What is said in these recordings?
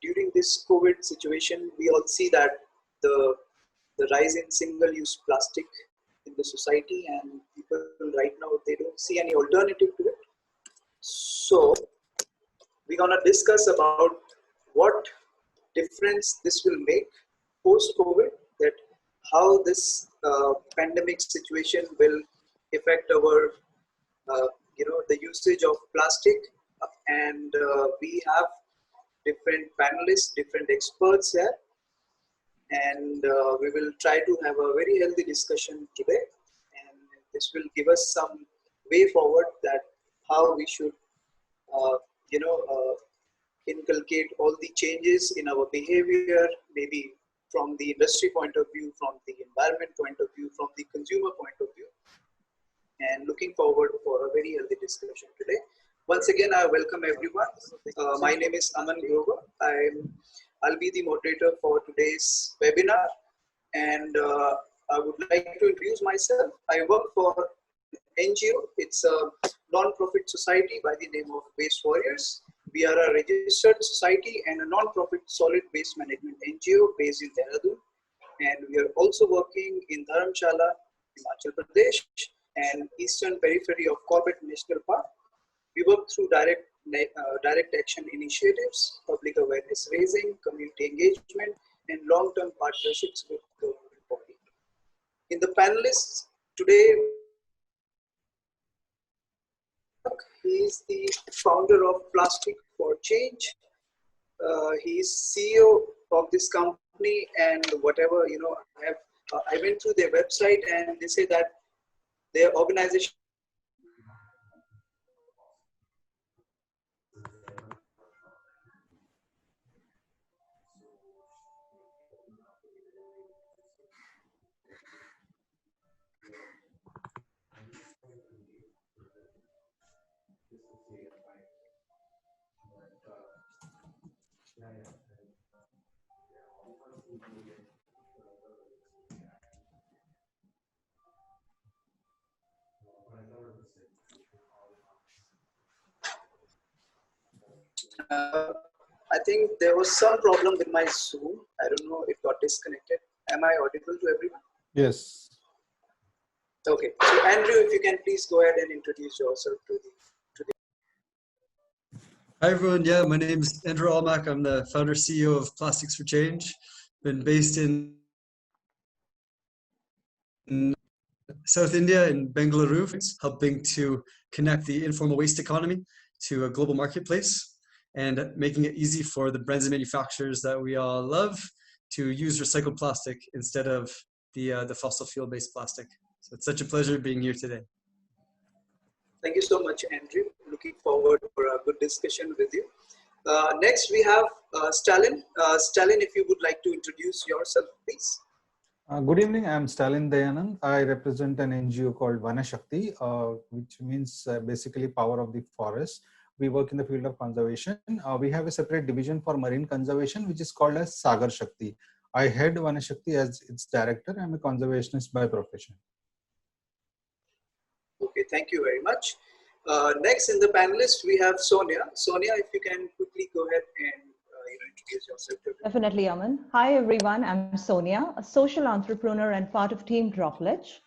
during this COVID situation, we all see that the rise in single-use plastic in the society, and people right now, they don't see any alternative to it. So we're gonna discuss about what difference this will make post-COVID, that how this pandemic situation will affect our the usage of plastic, and we have different panelists, different experts here, and we will try to have a very healthy discussion today, and this will give us some way forward that how we should inculcate all the changes in our behavior, maybe from the industry point of view, from the environment point of view, from the consumer point of view, and looking forward for a very healthy discussion today. Once again, I welcome everyone. My name is Aman. I'll be the moderator for today's webinar, and I would like to introduce myself. I work for NGO. It's a non-profit society by the name of Waste Warriors. We are a registered society and a non-profit solid waste management NGO based in Dehradun, and we are also working in Dharamshala, Himachal Pradesh, and eastern periphery of Corbett National Park. We work through direct action initiatives, public awareness raising, community engagement, and long-term partnerships with government bodies. In the panelists today, he is the founder of Plastic for Change. He is CEO of this company, and whatever I went through their website, and they say that their organization I think there was some problem with my Zoom. I don't know, it got disconnected. Am I audible to everyone? Yes. Okay. So Andrew, if you can please go ahead and introduce yourself to the. Hi everyone. Yeah, my name is Andrew Almack. I'm the founder CEO of Plastics for Change. Been based in South India in Bengaluru, helping to connect the informal waste economy to a global marketplace and making it easy for the brands and manufacturers that we all love to use recycled plastic instead of the fossil fuel-based plastic. So it's such a pleasure being here today. Thank you so much, Andrew. Looking forward for a good discussion with you. Next, we have Stalin. Stalin, if you would like to introduce yourself, please. Good evening. I'm Stalin Dayanand. I represent an NGO called Vanashakti, which means basically power of the forest. We work in the field of conservation. We have a separate division for marine conservation, which is called as Sagar Shakti. I head Vanashakti as its director. I'm a conservationist by profession. Okay, thank you very much. Next in the panelist, we have Sonia. Sonia, if you can quickly go ahead and introduce yourself. Definitely, Aman. Hi, everyone. I'm Sonia, a social entrepreneur and part of Team Dropledge.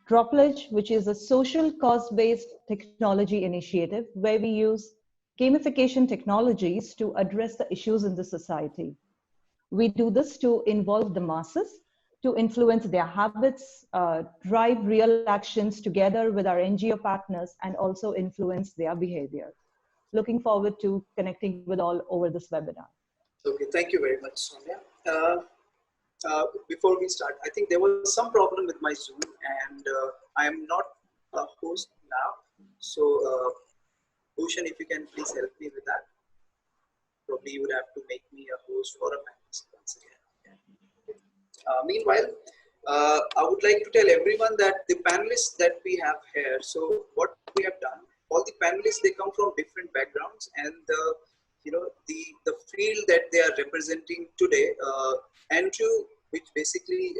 Dropledge, which is a social cause-based technology initiative where we use gamification technologies to address the issues in the society. We do this to involve the masses, to influence their habits, drive real actions together with our NGO partners, and also influence their behavior. Looking forward to connecting with all over this webinar. Okay, thank you very much, Sonia. Before we start, I think there was some problem with my Zoom, and I am not a host now. So, Bhushan, if you can please help me with that. Probably you would have to make me a host or a panelist once again. Meanwhile, I would like to tell everyone that the panelists that we have here, so what we have done, all the panelists, they come from different backgrounds, and the field that they are representing today, Andrew, which basically,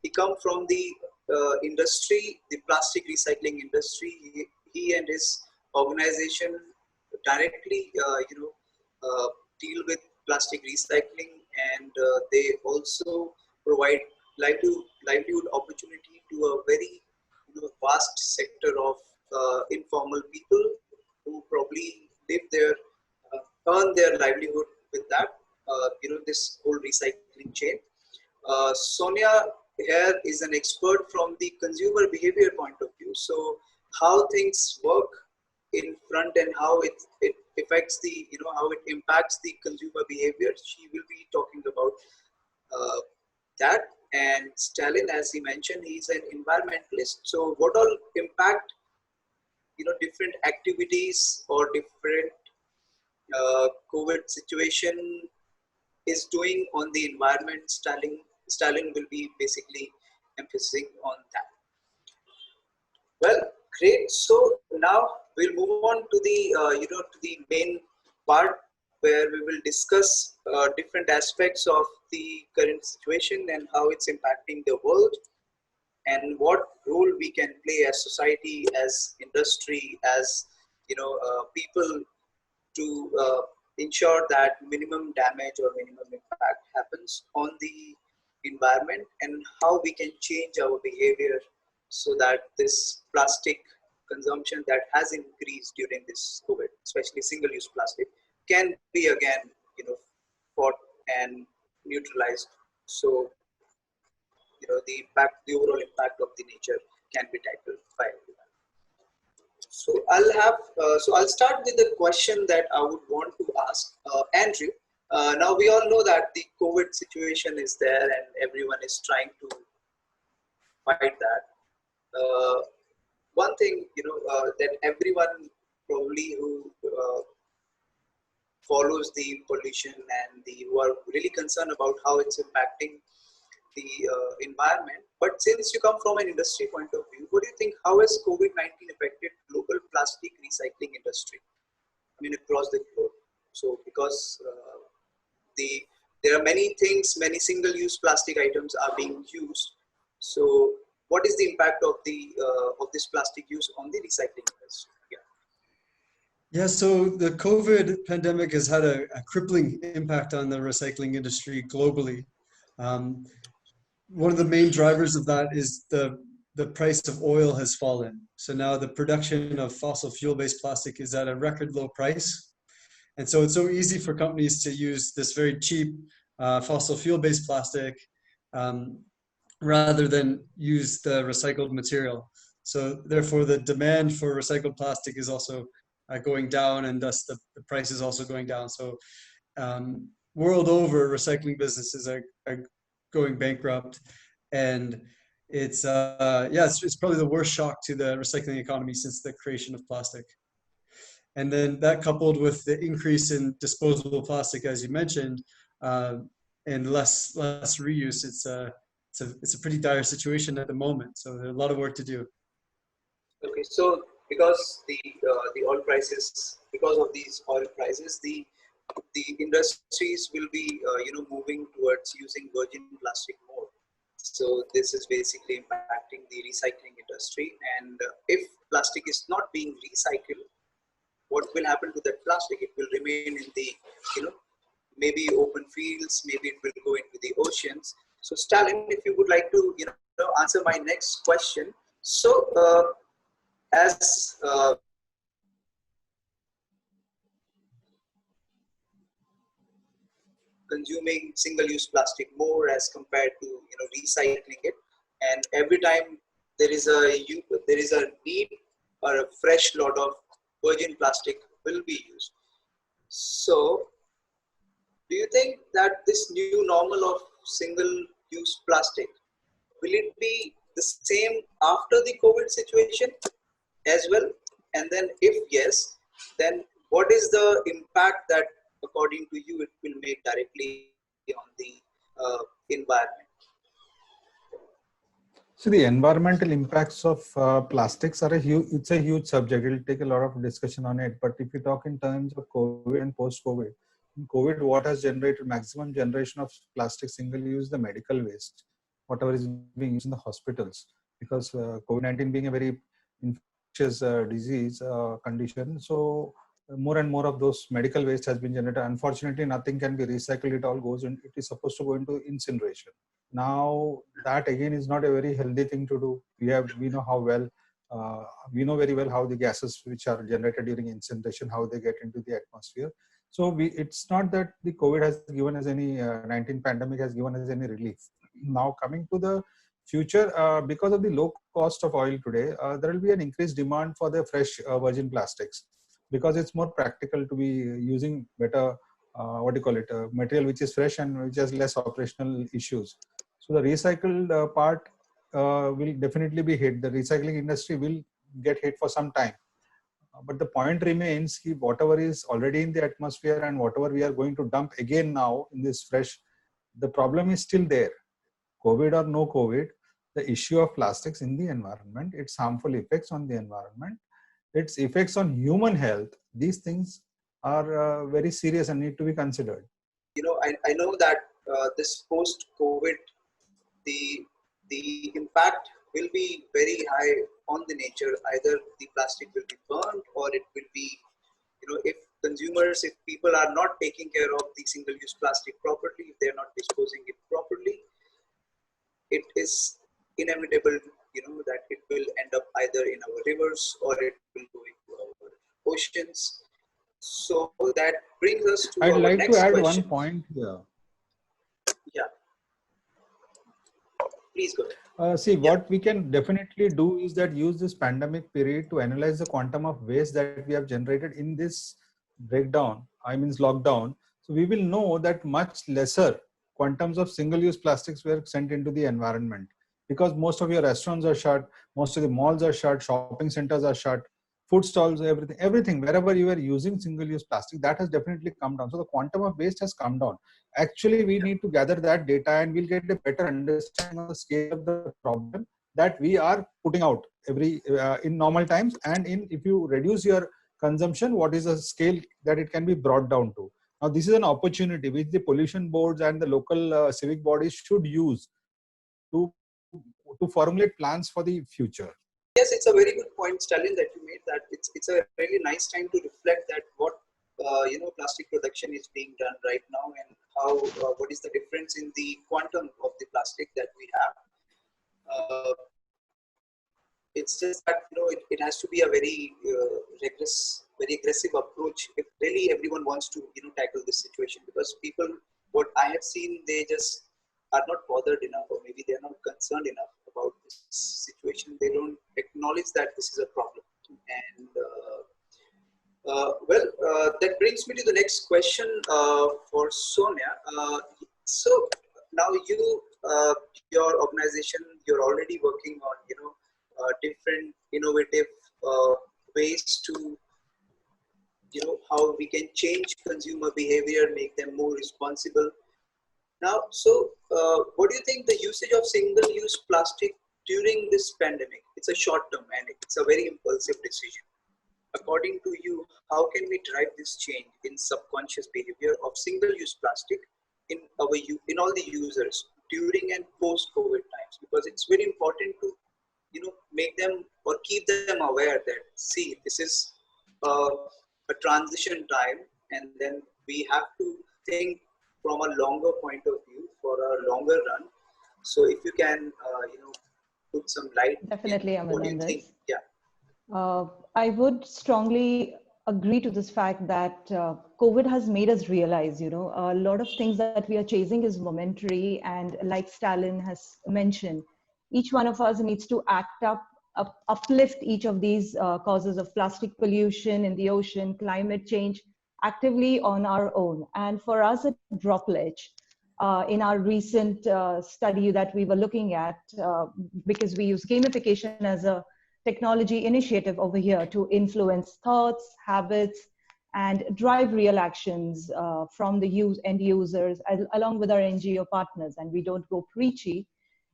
he come from the industry, the plastic recycling industry. He and his organization directly, deal with plastic recycling, and they also provide livelihood opportunity to a very vast sector of informal people who probably live there, earn their livelihood with that. This whole recycling chain. Sonia here is an expert from the consumer behavior point of view. So how things work in front and how it affects the, how it impacts the consumer behavior. She will be talking about that. And Stalin, as he mentioned, he's an environmentalist. So what all impact, different activities or different COVID situation is doing on the environment. Stalin will be basically emphasizing on that. Well, great. So now we'll move on to the to the main part where we will discuss different aspects of the current situation and how it's impacting the world, and what role we can play as society, as industry, as people to ensure that minimum damage or minimum impact happens on the environment, and how we can change our behavior so that this plastic consumption that has increased during this COVID, especially single-use plastic, can be again, fought and neutralized. So, the overall impact of the nature can be tackled by everyone. So I'll start with the question that I would want to ask Andrew. Now we all know that the COVID situation is there and everyone is trying to fight that. One thing that everyone probably who follows the pollution and who are really concerned about how it's impacting the environment. But since you come from an industry point of view, what do you think? How has COVID-19 affected global plastic recycling industry? I mean, across the globe. So, because there are many things, many single-use plastic items are being used. So, what is the impact of this plastic use on the recycling industry? Yeah, so the COVID pandemic has had a crippling impact on the recycling industry globally. One of the main drivers of that is the price of oil has fallen. So now the production of fossil fuel-based plastic is at a record low price. And so it's so easy for companies to use this very cheap fossil fuel-based plastic rather than use the recycled material. So therefore the demand for recycled plastic is also going down, and thus the price is also going down. So world over, recycling businesses are going bankrupt, and it's it's probably the worst shock to the recycling economy since the creation of plastic. And then that coupled with the increase in disposable plastic, as you mentioned, and less reuse, it's a pretty dire situation at the moment. So there's a lot of work to do. Okay, so because the oil prices, because of these oil prices, the industries will be moving towards using virgin plastic more. So this is basically impacting the recycling industry. And if plastic is not being recycled, what will happen to that plastic? It will remain in the maybe open fields, maybe it will go into the oceans. So Stalin, if you would like to answer my next question. So as consuming single-use plastic more as compared to recycling it, and every time there is a need or a fresh lot of virgin plastic will be used. So do you think that this new normal of single-use plastic, will it be the same after the COVID situation as well? And then if yes, then what is the impact that according to you it will make directly on the environment? So the environmental impacts of plastics are it's a huge subject. It'll take a lot of discussion on it. But if you talk in terms of COVID and post-COVID, in COVID, what has generated maximum generation of plastic single-use, the medical waste, whatever is being used in the hospitals, because COVID-19 being a very infectious disease condition. So more and more of those medical waste has been generated. Unfortunately, nothing can be recycled. It all goes in. It is supposed to go into incineration. Now that again is not a very healthy thing to do. We know how well we know very well how the gases which are generated during incineration, how they get into the atmosphere. So it's not that the COVID has given us any 19 pandemic has given us any relief. Now coming to the future, because of the low cost of oil today, there will be an increased demand for the fresh virgin plastics, because it's more practical to be using better material which is fresh and which has less operational issues. So the recycled part will definitely be hit. The recycling industry will get hit for some time. But the point remains, whatever is already in the atmosphere and whatever we are going to dump again now in this fresh, the problem is still there. COVID or no COVID, the issue of plastics in the environment, its harmful effects on the environment, its effects on human health, these things are very serious and need to be considered. I know that this post-COVID, the impact will be very high on the nature. Either the plastic will be burned, or it will be, if people are not taking care of the single-use plastic properly, if they are not disposing it properly, it is inevitable, that it will end up either in our rivers or it will go into our oceans. So that brings us to I'd our like next to add question. one point here. Yeah. Please go ahead. What we can definitely do is that use this pandemic period to analyze the quantum of waste that we have generated in this lockdown. So we will know that much lesser quantums of single-use plastics were sent into the environment, because most of your restaurants are shut, most of the malls are shut, shopping centers are shut, food stalls, everything, wherever you are using single-use plastic, that has definitely come down. So the quantum of waste has come down. Actually, we need to gather that data and we'll get a better understanding of the scale of the problem that we are putting out in normal times, and if you reduce your consumption, what is the scale that it can be brought down to. Now, this is an opportunity which the pollution boards and the local civic bodies should use to formulate plans for the future. Yes, it's a very good point, Stalin, that you made. That it's a really nice time to reflect that what plastic production is being done right now, and how what is the difference in the quantum of the plastic that we have. It's just that it has to be a very aggressive approach if really everyone wants to tackle this situation, because people, what I have seen, they just are not bothered enough, or maybe they are not concerned enough about this situation. They don't acknowledge that this is a problem. And that brings me to the next question for Sonia. So now your organization, you're already working on different innovative ways to how we can change consumer behavior, make them more responsible. Now, so what do you think the usage of single-use plastic during this pandemic? It's a short-term and it's a very impulsive decision. According to you, how can we drive this change in subconscious behavior of single-use plastic in all the users during and post-COVID times? Because it's very important to make them or keep them aware that, see, this is a transition time, and then we have to think from a longer point of view for a longer run. So if you can put some light. Definitely, Aman, what do you think? Yeah. I would strongly agree to this fact that COVID has made us realize, a lot of things that we are chasing is momentary, and like Stalin has mentioned, each one of us needs to uplift each of these causes of plastic pollution in the ocean, climate change, actively on our own. And for us at Dropledge, in our recent study that we were looking at, because we use gamification as a technology initiative over here to influence thoughts, habits, and drive real actions from the end users along with our NGO partners, and we don't go preachy.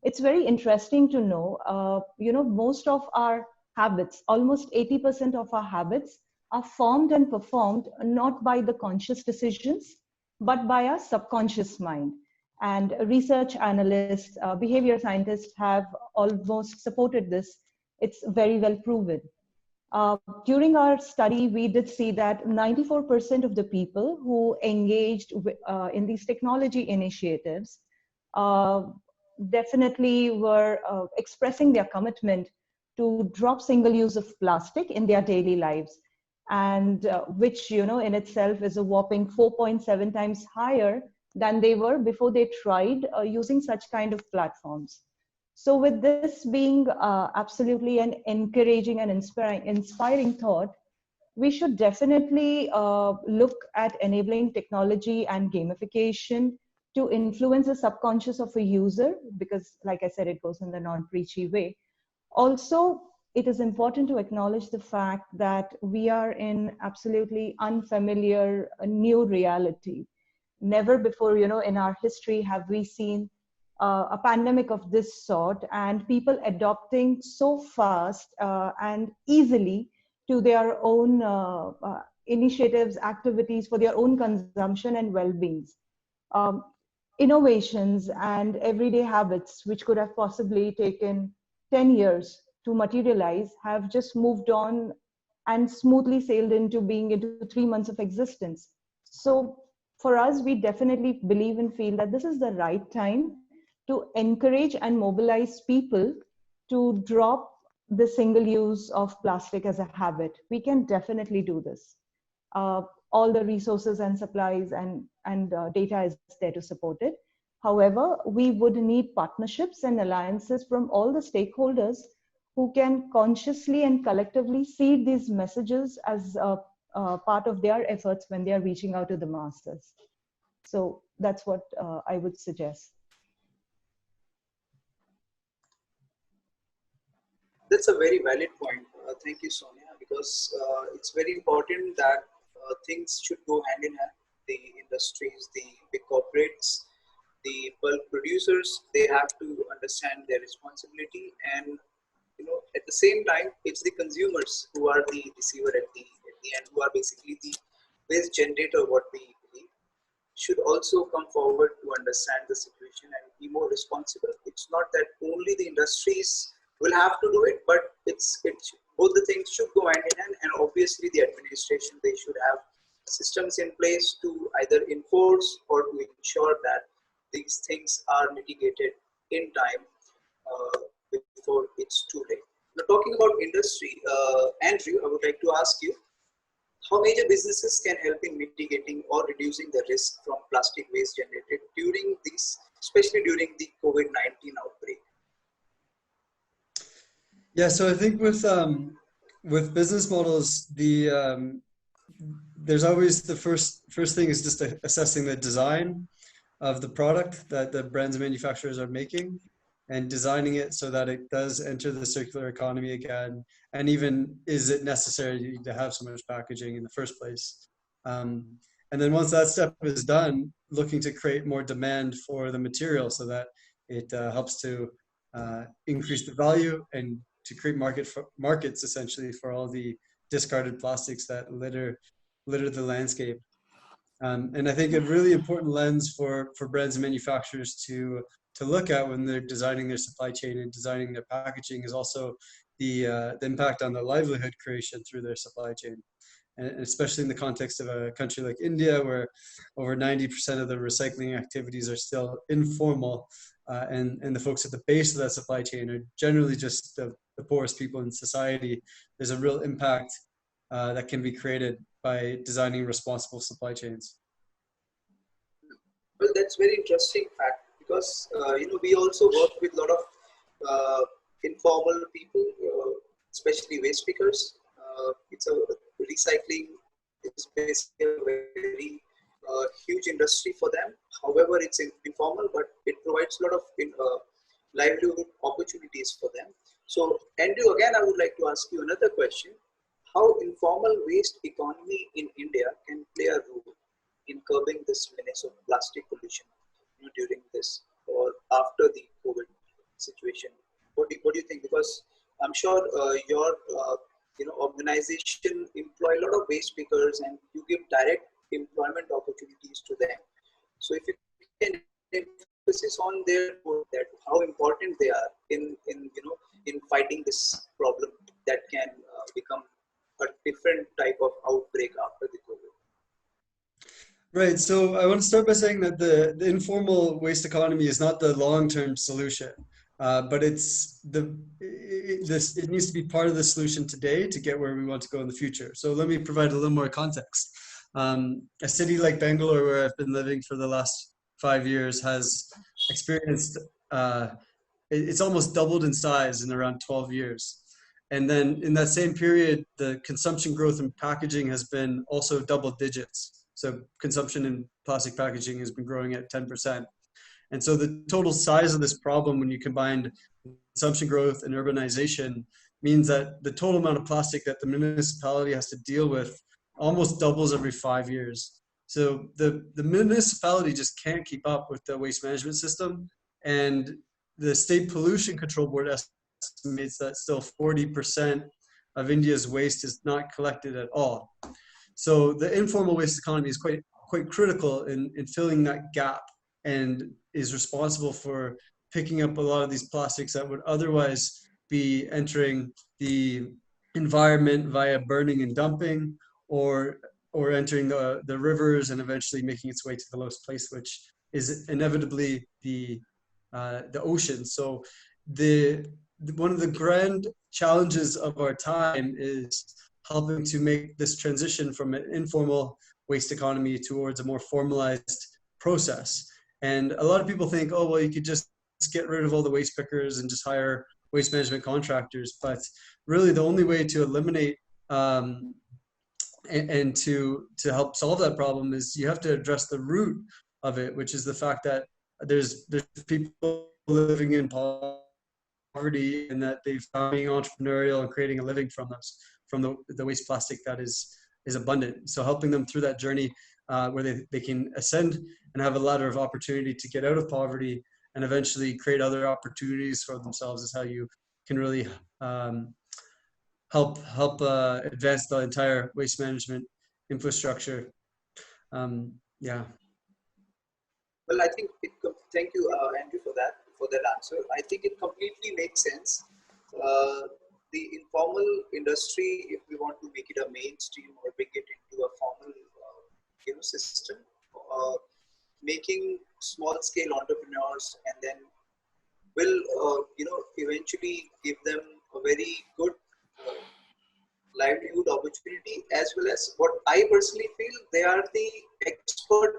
It's very interesting to know, most of our habits, almost 80% of our habits are formed and performed not by the conscious decisions, but by our subconscious mind. And research analysts, behavior scientists have almost supported this. It's very well proven. During our study, we did see that 94% of the people who engaged in these technology initiatives uh, definitely were expressing their commitment to drop single use of plastic in their daily lives, and which, in itself is a whopping 4.7 times higher than they were before they tried using such kind of platforms. So with this being absolutely an encouraging and inspiring thought, we should definitely look at enabling technology and gamification to influence the subconscious of a user, because like I said, it goes in the non-preachy way. Also, it is important to acknowledge the fact that we are in absolutely unfamiliar new reality. Never before, in our history have we seen a pandemic of this sort, and people adopting so fast and easily to their own initiatives, activities for their own consumption and well-beings. Um, Innovations and everyday habits, which could have possibly taken 10 years to materialize, have just moved on and smoothly sailed into being into 3 months of existence. So for us, we definitely believe and feel that this is the right time to encourage and mobilize people to drop the single use of plastic as a habit. We can definitely do this. All the resources and supplies and data is there to support it. However, we would need partnerships and alliances from all the stakeholders who can consciously and collectively see these messages as a part of their efforts when they are reaching out to the masses. So that's what I would suggest. That's a very valid point. Thank you, Sonia, because it's very important that things should go hand in hand. The industries, the big corporates, the bulk producers, they have to understand their responsibility, and at the same time, it's the consumers who are the receiver at the end, who are basically the waste generator. What we believe should also come forward to understand the situation and be more responsible. It's not that only the industries will have to do it, but it's both the things should go hand in hand, and obviously the administration, they should have systems in place to either enforce or to ensure that these things are mitigated in time before it's too late. Now, talking about industry, Andrew, I would like to ask you, how major businesses can help in mitigating or reducing the risk from plastic waste generated during this, especially during the COVID-19 outbreak? Yeah, so I think with business models, there's always the first thing is just assessing the design of the product that the brands and manufacturers are making, and designing it so that it does enter the circular economy again, and even is it necessary to have so much packaging in the first place. And then once that step is done, looking to create more demand for the material so that it helps to increase the value and to create markets essentially for all the discarded plastics that litter the landscape. And I think a really important lens for brands and manufacturers to look at when they're designing their supply chain and designing their packaging is also the impact on the livelihood creation through their supply chain. And especially in the context of a country like India, where over 90% of the recycling activities are still informal, and the folks at the base of that supply chain are generally just the poorest people in society. There's a real impact that can be created by designing responsible supply chains. Well, that's very interesting fact, because we also work with a lot of informal people, especially waste pickers. It's a recycling is basically a very huge industry for them. However, it's informal, but it provides a lot of livelihood opportunities for them. So, Andrew, again, I would like to ask you another question. How informal waste economy in India can play a role in curbing this menace of plastic pollution during this or after the COVID situation? What do you think? Because I'm sure your organization employ a lot of waste pickers, and you give direct employment opportunities to them. So if you can emphasis on that how important they are in fighting this problem that can become a different type of outbreak after the COVID? Right. So I want to start by saying that the informal waste economy is not the long-term solution, but it needs to be part of the solution today to get where we want to go in the future. So let me provide a little more context. A city like Bangalore, where I've been living for the last 5 years, has experienced it's almost doubled in size in around 12 years. And then in that same period, the consumption growth in packaging has been also double digits. So consumption in plastic packaging has been growing at 10%. And so the total size of this problem, when you combine consumption growth and urbanization, means that the total amount of plastic that the municipality has to deal with almost doubles every 5 years. So the municipality just can't keep up with the waste management system. And the State Pollution Control Board estimates that still 40% of India's waste is not collected at all. So the informal waste economy is quite critical in filling that gap, and is responsible for picking up a lot of these plastics that would otherwise be entering the environment via burning and dumping, or entering the rivers and eventually making its way to the lowest place, which is inevitably the ocean. So one of the grand challenges of our time is helping to make this transition from an informal waste economy towards a more formalized process. And a lot of people think, oh, well, you could just get rid of all the waste pickers and just hire waste management contractors. But really the only way to eliminate and to help solve that problem is you have to address the root of it, which is the fact that there's people living in poverty, and that they've found being entrepreneurial and creating a living from the waste plastic that is abundant. So helping them through that journey where they can ascend and have a ladder of opportunity to get out of poverty and eventually create other opportunities for themselves is how you can really help advance the entire waste management infrastructure. Yeah. Well, I think thank you, Andrew, for that answer. I think it completely makes sense. The informal industry, if we want to make it a mainstream or bring it into a formal system, making small-scale entrepreneurs, and then will eventually give them a very good livelihood opportunity, as well as what I personally feel they are the expert.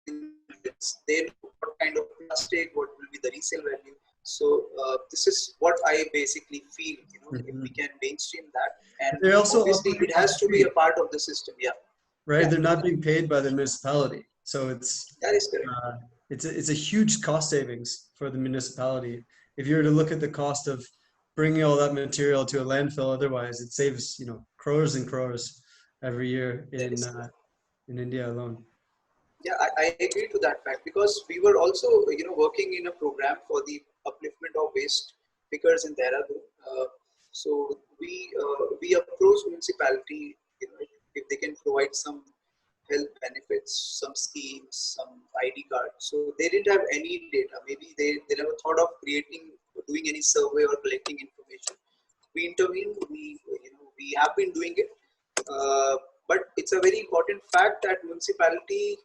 They know what kind of plastic, what will be the resale value. So this is what I basically feel. If we can mainstream that, and they also obviously it has to be a part of the system. Yeah. Right. Yeah. They're not being paid by the municipality, so That is correct. It's a huge cost savings for the municipality. If you were to look at the cost of bringing all that material to a landfill, otherwise it saves crores and crores every year in India alone. Yeah, I agree to that fact, because we were also working in a program for the upliftment of waste pickers in Dehradun. So we approached municipality, if they can provide some health benefits, some schemes, some ID card. So they didn't have any data. Maybe they never thought of doing any survey or collecting information. We intervened. We have been doing it, but it's a very important fact that municipality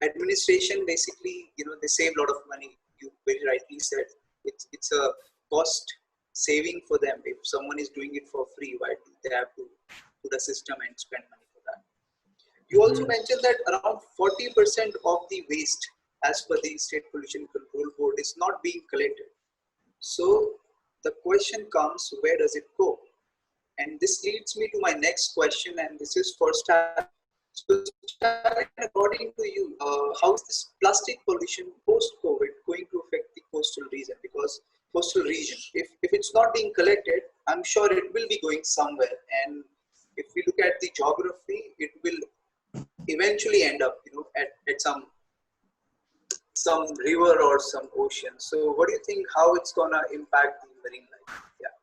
administration basically they save a lot of money. You very rightly said it's a cost saving for them. If someone is doing it for free, why do they have to put a system and spend money for that? You also mentioned that around 40% of the waste, as per the State Pollution Control Board, is not being collected. So the question comes, where does it go? And this leads me to my next question, and this is for Stalin. So, according to you, how is this plastic pollution post-COVID going to affect the coastal region? Because coastal region, if it's not being collected, I'm sure it will be going somewhere. And if we look at the geography, it will eventually end up, at some river or some ocean. So, what do you think? How it's gonna impact the marine life? Yeah.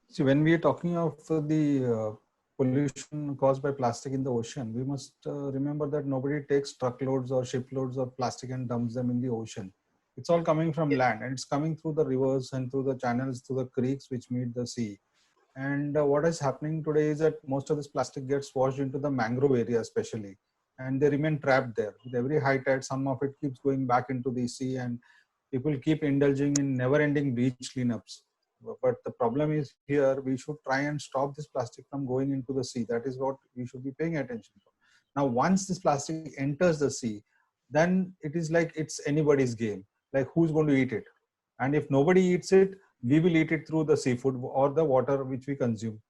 See, when we are talking of the pollution caused by plastic in the ocean, we must remember that nobody takes truckloads or shiploads of plastic and dumps them in the ocean. It's all coming from land, and it's coming through the rivers and through the channels, through the creeks which meet the sea. And what is happening today is that most of this plastic gets washed into the mangrove area especially, and they remain trapped there. With every high tide, some of it keeps going back into the sea, and people keep indulging in never-ending beach cleanups. But the problem is here, we should try and stop this plastic from going into the sea. That is what we should be paying attention to. Now, once this plastic enters the sea, then it is like it's anybody's game. Like, who's going to eat it? And if nobody eats it, we will eat it through the seafood or the water which we consume.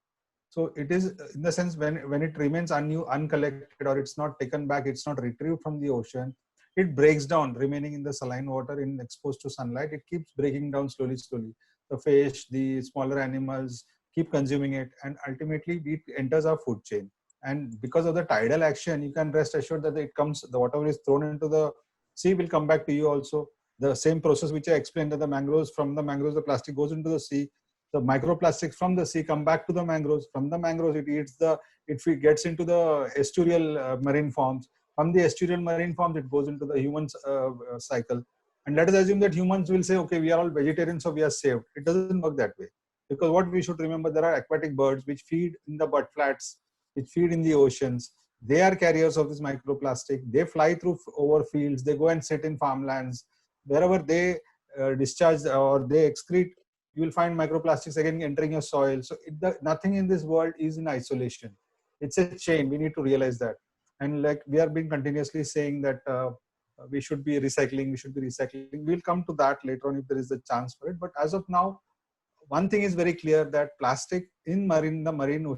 So it is, in the sense, when it remains uncollected, or it's not taken back, it's not retrieved from the ocean, it breaks down, remaining in the saline water, in exposed to sunlight. It keeps breaking down slowly, slowly. The fish, the smaller animals keep consuming it, and ultimately it enters our food chain. And because of the tidal action, you can rest assured that it comes, the whatever is thrown into the sea will come back to you also. The same process which I explained, that the mangroves, from the mangroves, the plastic goes into the sea. The microplastics from the sea come back to the mangroves. From the mangroves, it gets into the estuarial marine forms. From the estuarial marine forms, it goes into the human's cycle. And let us assume that humans will say, okay, we are all vegetarians, so we are saved. It doesn't work that way. Because what we should remember, there are aquatic birds which feed in the mudflats, which feed in the oceans. They are carriers of this microplastic. They fly through over fields. They go and sit in farmlands. Wherever they discharge or they excrete, you will find microplastics again entering your soil. So nothing in this world is in isolation. It's a chain. We need to realize that. And like we are being continuously saying that we should be recycling, we should be recycling. We'll come to that later on if there is a chance for it. But as of now, one thing is very clear, that plastic in the marine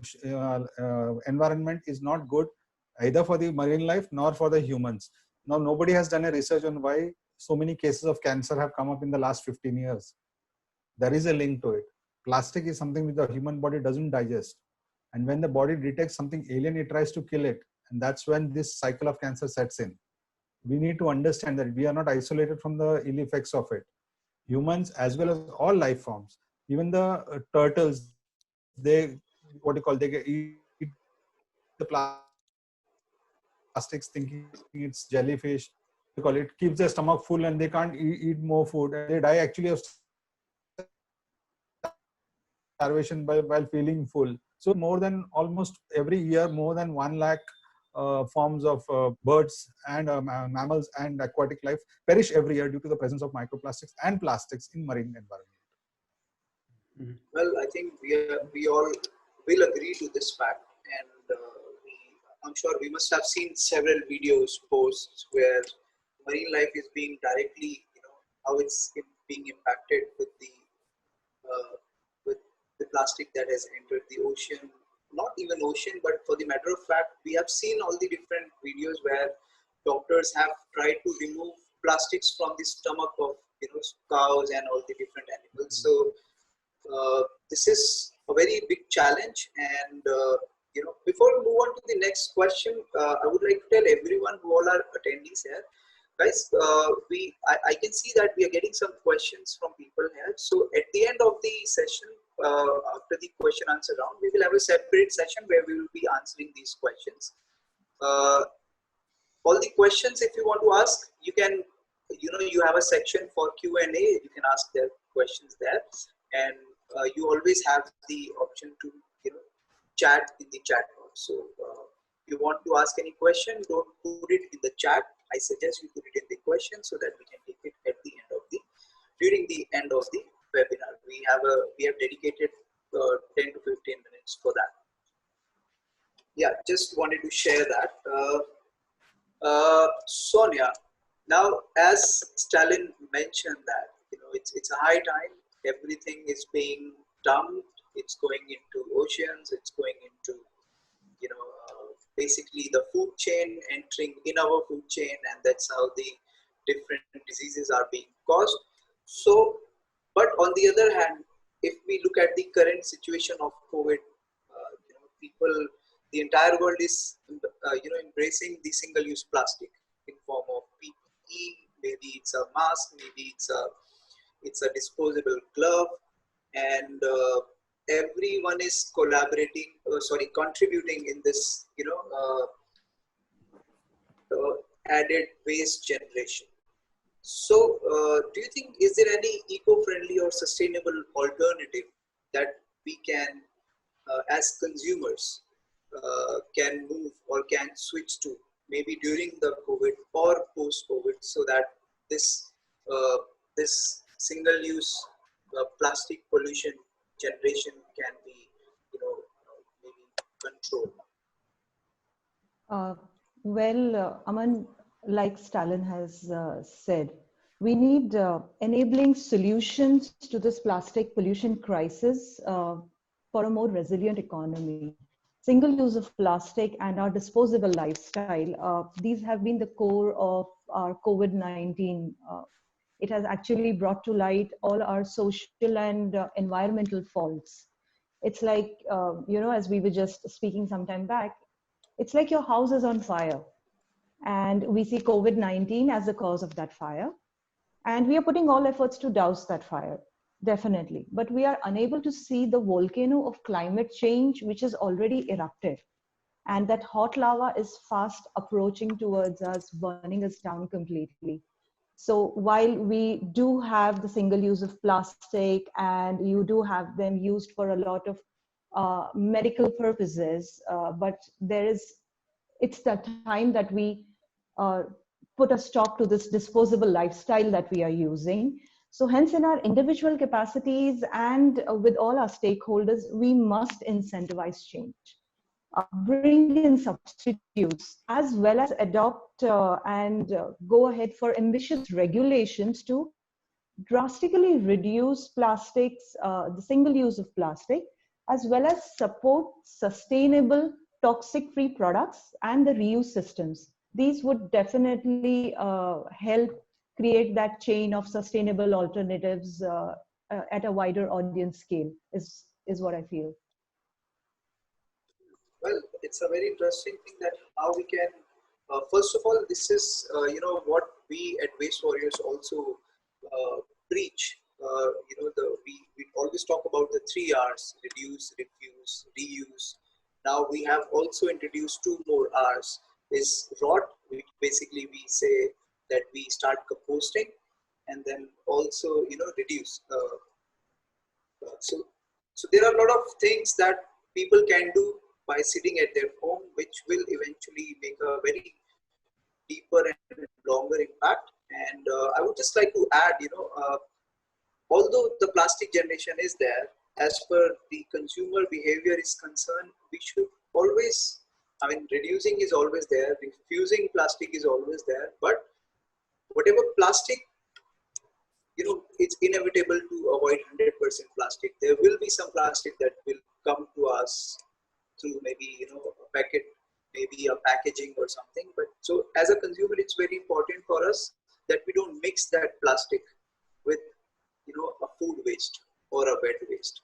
environment is not good either for the marine life nor for the humans. Now, nobody has done a research on why so many cases of cancer have come up in the last 15 years. There is a link to it. Plastic is something which the human body doesn't digest. And when the body detects something alien, it tries to kill it. And that's when this cycle of cancer sets in. We need to understand that we are not isolated from the ill effects of it. Humans, as well as all life forms, even the turtles, they, they eat the plastics thinking it's jellyfish. It keeps their stomach full and they can't eat more food, and they die actually of starvation while feeling full. So more than almost every year, more than 1 lakh forms of birds and mammals and aquatic life perish every year due to the presence of microplastics and plastics in marine environment. Well, I think we all will agree to this fact, and I'm sure we must have seen several videos, posts where marine life is being directly, how it's being impacted with uh, the plastic that has entered the ocean. Not even ocean, but for the matter of fact, we have seen all the different videos where doctors have tried to remove plastics from the stomach of cows and all the different animals. So this is a very big challenge, and before we move on to the next question, I would like to tell everyone who all are attendees here, guys, I can see that we are getting some questions from people here. So at the end of the session, after the question answer round, we will have a separate session where we will be answering these questions. All the questions, if you want to ask, you can, you have a section for Q&A. You can ask their questions there, and you always have the option to chat in the chat box. So if you want to ask any question, don't put it in the chat. I suggest you put it in the question so that we can take it at the end of during the end of the webinar. We have dedicated 10 to 15 minutes for that. Yeah, just wanted to share that. Sonia, now as Stalin mentioned that it's a high time, everything is being dumped, it's going into oceans, it's going into basically the food chain, entering in our food chain, and that's how the different diseases are being caused. So, but on the other hand, if we look at the current situation of COVID, people, the entire world is embracing the single-use plastic in form of PPE. Maybe it's a mask, maybe it's a disposable glove, and everyone is contributing in this added waste generation. So do you think, is there any eco-friendly or sustainable alternative that we can as consumers can move or can switch to maybe during the COVID or post-COVID, so that this this single-use plastic pollution generation can be, maybe controlled. Uh, Aman, like Stalin has said, we need enabling solutions to this plastic pollution crisis for a more resilient economy. Single use of plastic and our disposable lifestyle, these have been the core of our COVID-19. It has actually brought to light all our social and environmental faults. It's like, as we were just speaking some time back, it's like your house is on fire and we see COVID-19 as the cause of that fire. And we are putting all efforts to douse that fire, definitely. But we are unable to see the volcano of climate change, which has already erupted. And that hot lava is fast approaching towards us, burning us down completely. So while we do have the single use of plastic and you do have them used for a lot of medical purposes, but it's the time that we put a stop to this disposable lifestyle that we are using. So hence in our individual capacities and with all our stakeholders, we must incentivize change, bring in substitutes, as well as adopt and go ahead for ambitious regulations to drastically reduce plastics, the single use of plastic, as well as support sustainable toxic-free products and the reuse systems. These would definitely help create that chain of sustainable alternatives at a wider audience scale, is what I feel. Well, it's a very interesting thing that how we can, first of all, this is, what we at Waste Warriors also preach. We always talk about the 3 R's: reduce, refuse, reuse. Now we have also introduced 2 more R's. Is rot, which basically we say that we start composting, and then also reduce. So there are a lot of things that people can do by sitting at their home, which will eventually make a very deeper and longer impact. And I would just like to add, although the plastic generation is there, as per the consumer behavior is concerned, we should always, reducing is always there, refusing plastic is always there, but whatever plastic, it's inevitable to avoid 100% plastic. There will be some plastic that will come to us through maybe, a packet, maybe a packaging or something. But so as a consumer, it's very important for us that we don't mix that plastic with, a food waste or a wet waste.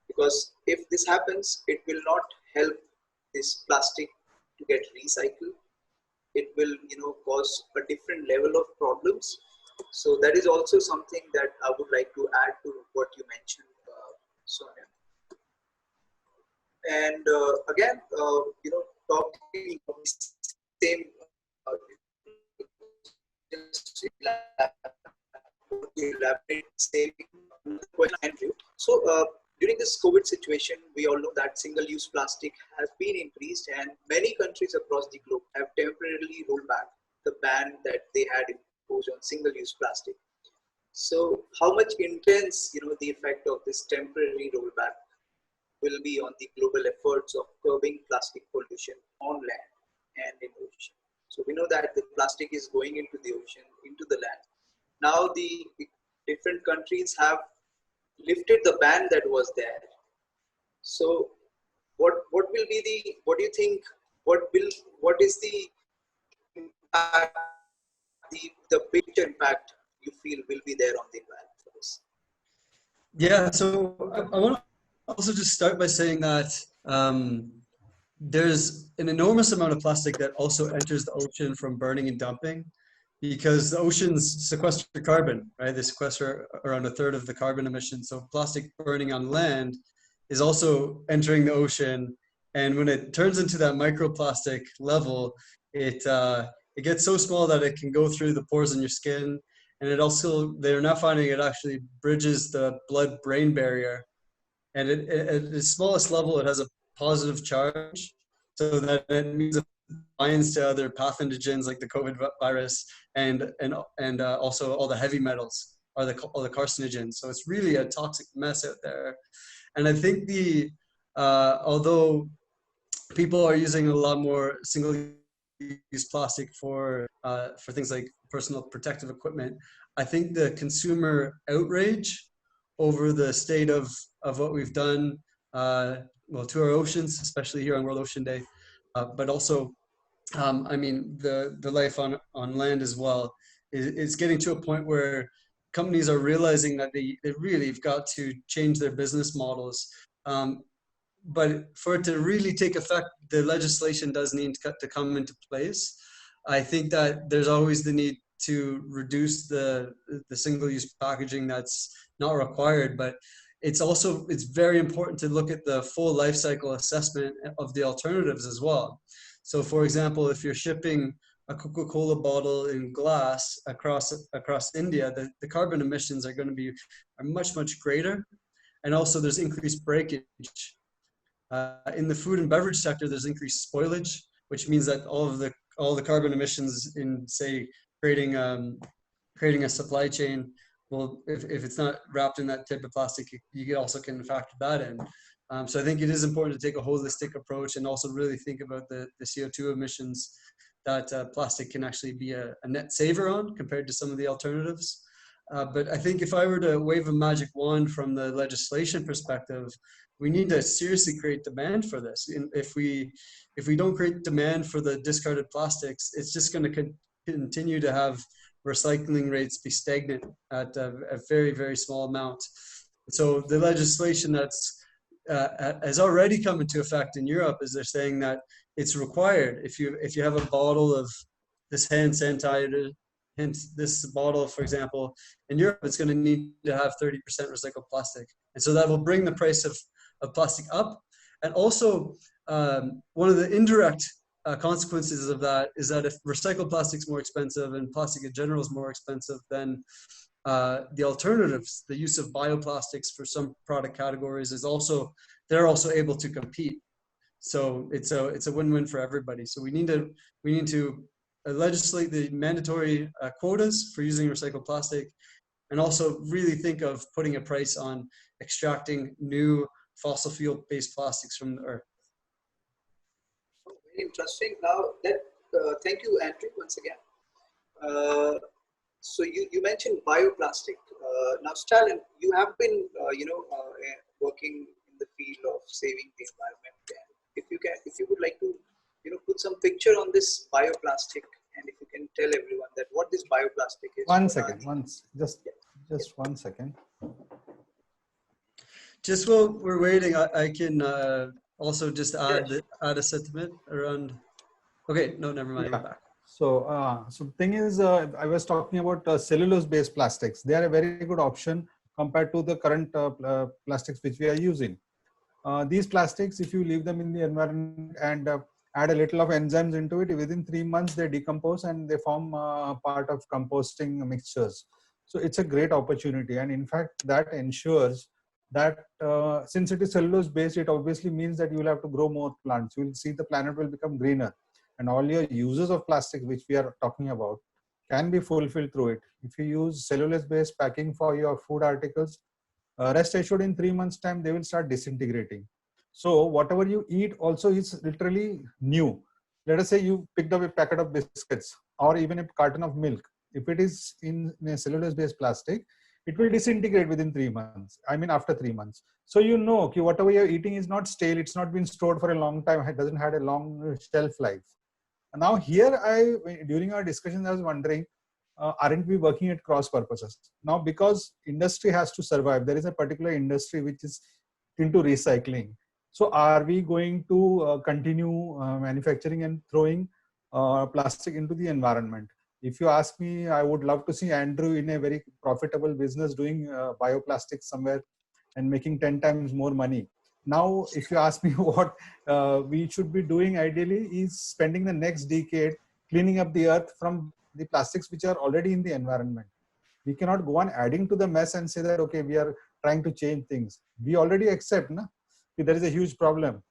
Because if this happens, it will not help this plastic to get recycled. It will, cause a different level of problems. So that is also something that I would like to add to what you mentioned, Sonia. And again, talking about the same, just elaborate same question, Andrew. So during this COVID situation, we all know that single-use plastic has been increased, and many countries across the globe have temporarily rolled back the ban that they had imposed on single-use plastic. So how much intense, the effect of this temporary rollback will be on the global efforts of curbing plastic pollution on land and in ocean. So we know that the plastic is going into the ocean, into the land. Now the different countries have lifted the ban that was there. So what will be the, what do you think, what is the impact, the bigger impact you feel will be there on the environment for this? Yeah, so I want to also just start by saying that there's an enormous amount of plastic that also enters the ocean from burning and dumping, because the oceans sequester carbon, right? They sequester around 1/3 of the carbon emissions. So plastic burning on land is also entering the ocean. And when it turns into that microplastic level, it gets so small that it can go through the pores in your skin. And it also, they're now finding it actually bridges the blood-brain barrier. and at its smallest level, it has a positive charge, so that it means it binds to other pathogens like the COVID virus and also all the heavy metals or all the carcinogens. So it's really a toxic mess out there. And I think although people are using a lot more single-use plastic for things like personal protective equipment, I think the consumer outrage over the state of what we've done, well, to our oceans, especially here on World Ocean Day, but also, I mean, the life on land as well, is getting to a point where companies are realizing that they really have got to change their business models. But for it to really take effect, the legislation does need to come into place. I think that there's always the need to reduce the single-use packaging that's not required, but it's very important to look at the full life cycle assessment of the alternatives as well. So for example, if you're shipping a Coca-Cola bottle in glass across India, the carbon emissions are much, much greater. And also there's increased breakage. In the food and beverage sector, there's increased spoilage, which means that all the carbon emissions in, say, creating a supply chain, well, if it's not wrapped in that type of plastic, you also can factor that in. So I think it is important to take a holistic approach and also really think about the CO2 emissions that plastic can actually be a net saver on compared to some of the alternatives. But I think if I were to wave a magic wand from the legislation perspective, we need to seriously create demand for this. And if we don't create demand for the discarded plastics, it's just going to continue to have recycling rates be stagnant at a very, very small amount. So the legislation that's has already come into effect in Europe is they're saying that it's required if you have a bottle of this hand sanitizer, hence this bottle, for example, in Europe, it's going to need to have 30% recycled plastic. And so that will bring the price of plastic up. And also, one of the indirect consequences of that is that if recycled plastic is more expensive and plastic in general is more expensive, then the alternatives, the use of bioplastics for some product categories they're also able to compete. So it's a win-win for everybody. So we need to legislate the mandatory quotas for using recycled plastic, and also really think of putting a price on extracting new fossil fuel-based plastics from the earth. Very interesting. Now, thank you, Andrew, once again. So you mentioned bioplastic. Now, Stalin, you have been working in the field of saving the environment. And if you would like to put some picture on this bioplastic, and if you can tell everyone that what this bioplastic is. One second, just 1 second. Just while we're waiting, I can also just add a sentiment around. Okay, no, never mind. Yeah. Back. So the thing is, I was talking about cellulose-based plastics. They are a very good option compared to the current plastics which we are using. These plastics, if you leave them in the environment and add a little of enzymes into it, within 3 months they decompose and they form part of composting mixtures. So it's a great opportunity, and in fact that ensures that since it is cellulose-based, it obviously means that you will have to grow more plants. You will see the planet will become greener, and all your uses of plastic which we are talking about can be fulfilled through it. If you use cellulose-based packing for your food articles, rest assured in 3 months time they will start disintegrating. So whatever you eat also is literally new. Let us say you picked up a packet of biscuits or even a carton of milk. If it is in a cellulose-based plastic, it will disintegrate within 3 months. I mean after 3 months. So you know, okay, whatever you're eating is not stale. It's not been stored for a long time. It doesn't have a long shelf life. Now here, during our discussion, I was wondering, aren't we working at cross purposes? Now, because industry has to survive, there is a particular industry which is into recycling. So are we going to continue manufacturing and throwing plastic into the environment? If you ask me, I would love to see Andrew in a very profitable business doing bioplastics somewhere and making 10 times more money. Now, if you ask me what we should be doing ideally is spending the next decade cleaning up the earth from the plastics which are already in the environment. We cannot go on adding to the mess and say that, okay, we are trying to change things. We already accept na, that there is a huge problem.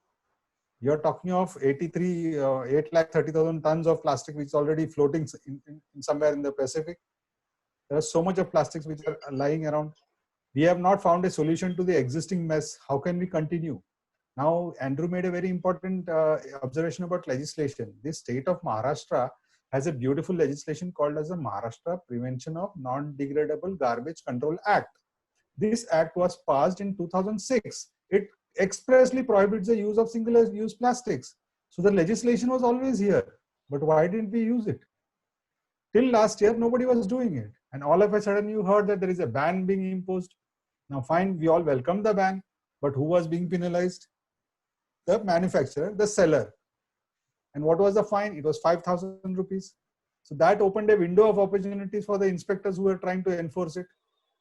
You're talking of 8,30,000 tons of plastic which is already floating in somewhere in the Pacific. There's so much of plastics which are lying around. We have not found a solution to the existing mess. How can we continue? Now, Andrew made a very important observation about legislation. The state of Maharashtra has a beautiful legislation called as the Maharashtra Prevention of Non-Degradable Garbage Control Act. This act was passed in 2006. It expressly prohibits the use of single-use plastics. So the legislation was always here. But why didn't we use it? Till last year, nobody was doing it. And all of a sudden, you heard that there is a ban being imposed. Now, fine, we all welcome the ban. But who was being penalized? The manufacturer, the seller. And what was the fine? It was 5,000 rupees. So that opened a window of opportunities for the inspectors who were trying to enforce it.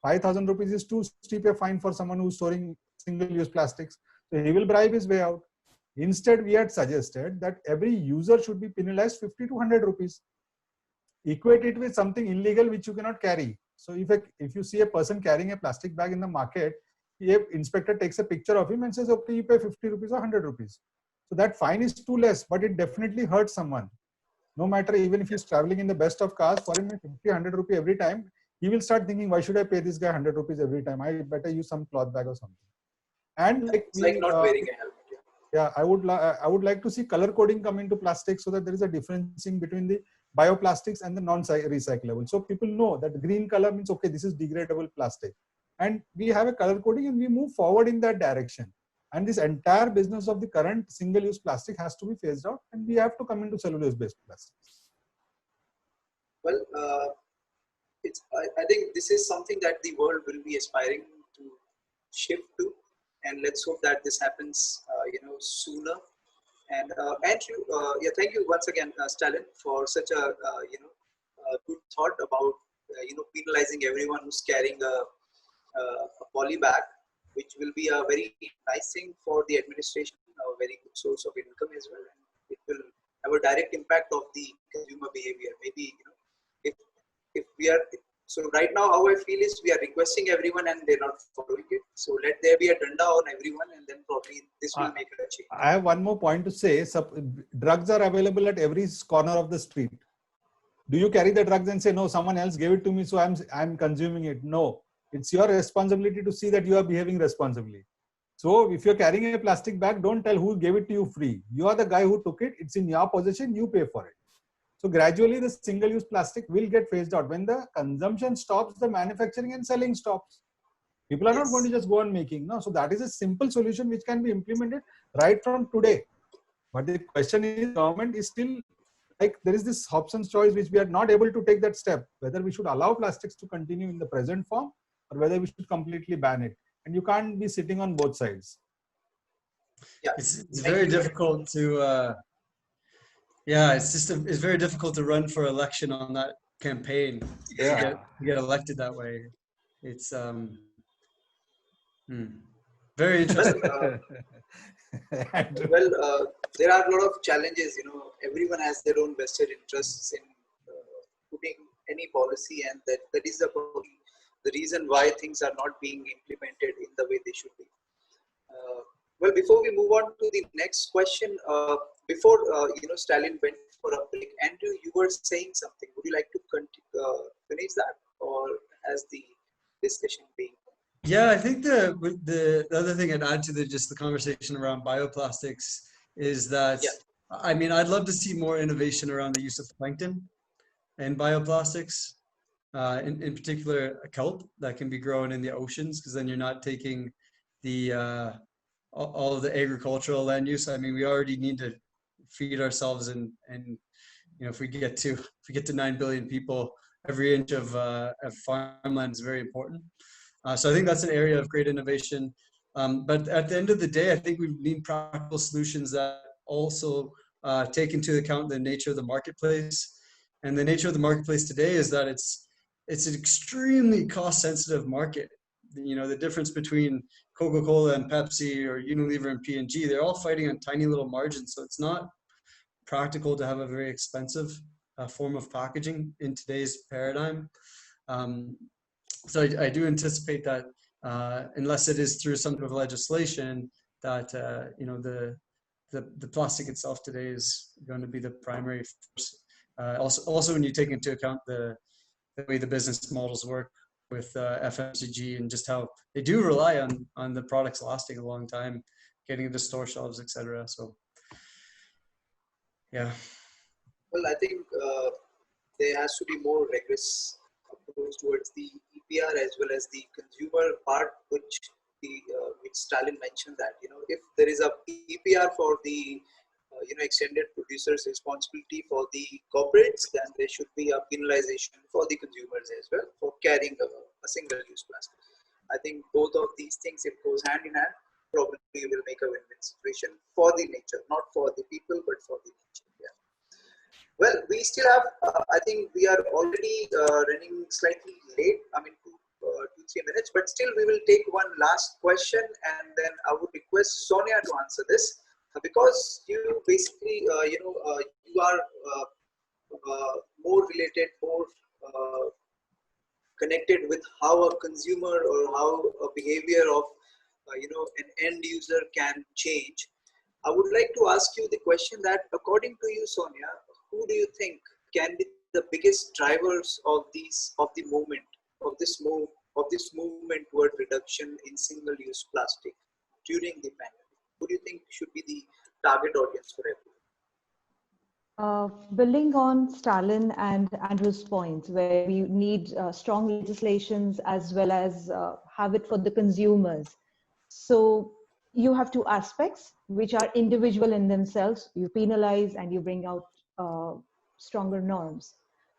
5,000 rupees is too steep a fine for someone who's storing single-use plastics. So he will bribe his way out. Instead, we had suggested that every user should be penalized 50 to 100 rupees. Equate it with something illegal which you cannot carry. So if you see a person carrying a plastic bag in the market, the inspector takes a picture of him and says, okay, you pay 50 rupees or 100 rupees. So that fine is too less, but it definitely hurts someone. No matter, even if he's traveling in the best of cars, for him 50, 100 rupees every time, he will start thinking, why should I pay this guy 100 rupees every time? I better use some cloth bag or something. And like, it's like not wearing a helmet. Yeah, I would like to see color coding come into plastic so that there is a differencing between the bioplastics and the non-recyclable. So people know that green color means, okay, this is degradable plastic. And we have a color coding and we move forward in that direction. And this entire business of the current single-use plastic has to be phased out, and we have to come into cellulose-based plastics. Well, I think this is something that the world will be aspiring to shift to, and let's hope that this happens, sooner. And Andrew, thank you once again, Stalin, for such a good thought about penalizing everyone who's carrying a poly bag, which will be a very nice thing for the administration, a very good source of income as well, and it will have a direct impact of the consumer behavior. Maybe if we are, so right now how I feel is we are requesting everyone and they're not following it. So let there be a danda on everyone, and then probably this will make a change. I have one more point to say. Drugs are available at every corner of the street. Do you carry the drugs and say, no, someone else gave it to me, so I'm consuming it? No. It's your responsibility to see that you are behaving responsibly. So if you're carrying a plastic bag, don't tell who gave it to you free. You are the guy who took it. It's in your possession. You pay for it. So gradually the single-use plastic will get phased out. When the consumption stops, the manufacturing and selling stops. People are not going to just go on making. No. So that is a simple solution which can be implemented right from today. But the question is, government is still like, there is this Hobson's choice which we are not able to take that step, whether we should allow plastics to continue in the present form or whether we should completely ban it. And you can't be sitting on both sides. Yeah, it's very difficult to, it's very difficult to run for election on that campaign. Yeah. To get elected that way. It's very interesting. There are a lot of challenges. Everyone has their own vested interests in putting any policy, and that is the reason why things are not being implemented in the way they should be. Well, before we move on to the next question, before Stalin went for a break, Andrew, you were saying something. Would you like to finish that, or has the discussion been? Yeah, I think the other thing I'd add to the conversation around bioplastics is that, I mean, I'd love to see more innovation around the use of plankton and bioplastics, in particular kelp that can be grown in the oceans, because then you're not taking the all of the agricultural land use. I mean, we already need to feed ourselves, and if we get to 9 billion people, every inch of farmland is very important. So I think that's an area of great innovation. But at the end of the day, I think we need practical solutions that also take into account the nature of the marketplace. And the nature of the marketplace today is that it's an extremely cost-sensitive market. The difference between Coca-Cola and Pepsi, or Unilever and P&G, they're all fighting on tiny little margins. So it's not practical to have a very expensive form of packaging in today's paradigm. So I do anticipate that unless it is through some sort of legislation that the plastic itself today is going to be the primary force. Also, when you take into account the way the business models work with FMCG and just how they do rely on the products lasting a long time, getting into store shelves, etc. So, yeah. Well, I think there has to be more rigorous approach towards the EPR as well as the consumer part, which Stalin mentioned that if there is a EPR for the extended producers' responsibility for the corporates, then there should be a penalization for the consumers as well for carrying a single-use plastic. I think both of these things, if goes hand in hand, probably will make a win-win situation for the nature, not for the people, but for the nature. Yeah. Well, we still have, I think we are already running slightly late, 2-3 minutes, but still we will take one last question and then I would request Sonia to answer this because you basically, you are more related, more connected with how a consumer or how a behavior of, an end user can change. I would like to ask you the question that according to you, Sonia, who do you think can be the biggest drivers of this movement toward reduction in single-use plastic during the pandemic? Who do you think should be the target audience for everyone? Building on Stalin and Andrew's points, where we need strong legislations as well as have it for the consumers. So you have two aspects which are individual in themselves. You penalize and you bring out stronger norms.